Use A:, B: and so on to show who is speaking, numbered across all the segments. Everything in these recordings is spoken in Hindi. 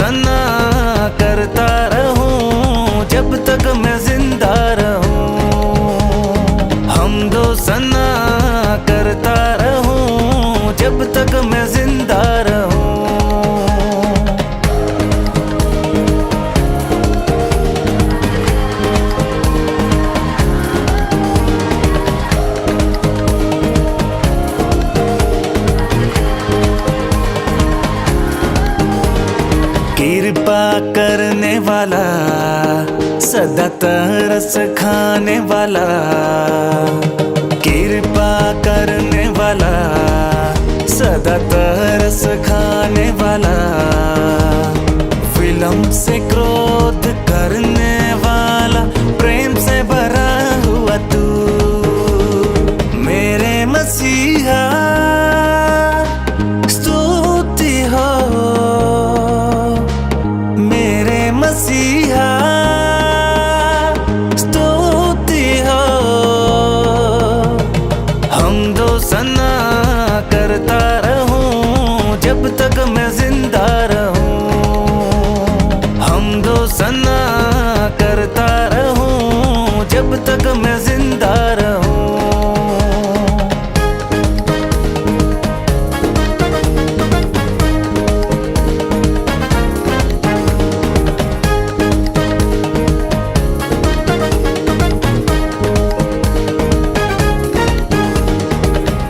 A: सना करता रहूं जब तक मैं जिंदा रहूं। हमदो सना करता रहूं जब तक मैं जिंदा रहूं। कृपा करने वाला, सदा तरस खाने वाला, कृपा करने वाला, सदा तरस खाने वाला, विलंब से क्रोध करने वाला, प्रेम से भरा हुआ तू मेरे मसीहा स्तुति हो। मेरे मसीहा स्तुति हो। हमदो सना करता रहूं जब तक मैं जिंदा रहूं। हमदो सना करता रहूं जब तक मैं जिंदा रहूं।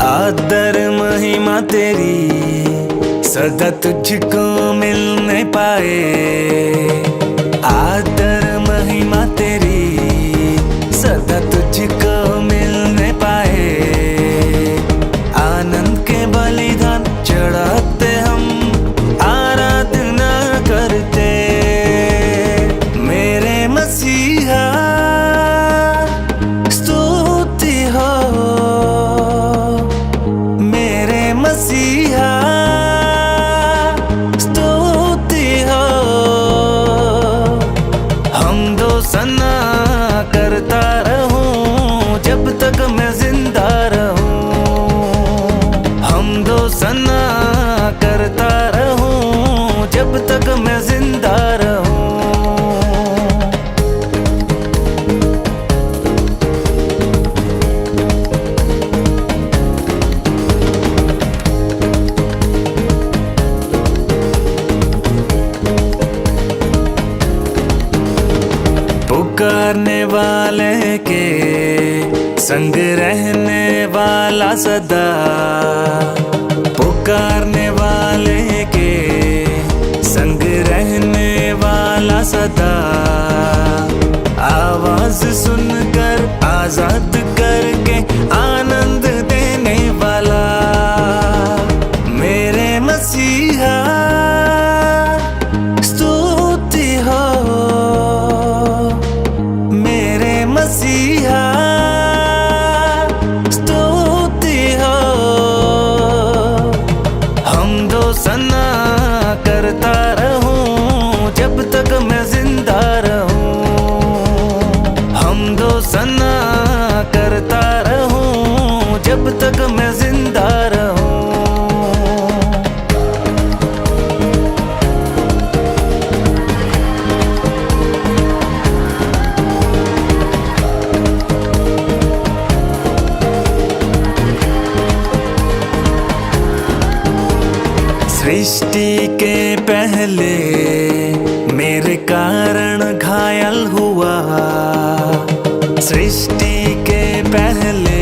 A: आदर महिमा तेरी सदा तुझको मिलने पाए। आदर महिमा तेरी सदा तुझको मिलने पाए। आनंद के बलिदान चढ़ाते हम आराधना करते। मेरे मसीहा स्तुति हो। मेरे मसीहा स्तुति हो। हमदो सना करता रहूं जब तक मैं जिंदा रहूं। हमदो सना करता रहूं जब तक मैं जिंदा रहूं। पुकारने वाले के संग रहने वाला सदा। पुकारने वाले के संग रहने वाला सदा। आवाज सुनकर आजाद करके आनंद देने वाला। मेरे मसीहा स्तुति हो। मेरे मसीहा स्तुति हो। हमदो सना करता रहूं जब तक मैं जिंदा रहूं। हमदो सना करता रहूं जब तक मैं जिंदा रहूं। सृष्टि के पहले मेरे कारण घायल हुआ। सृष्टि के पहले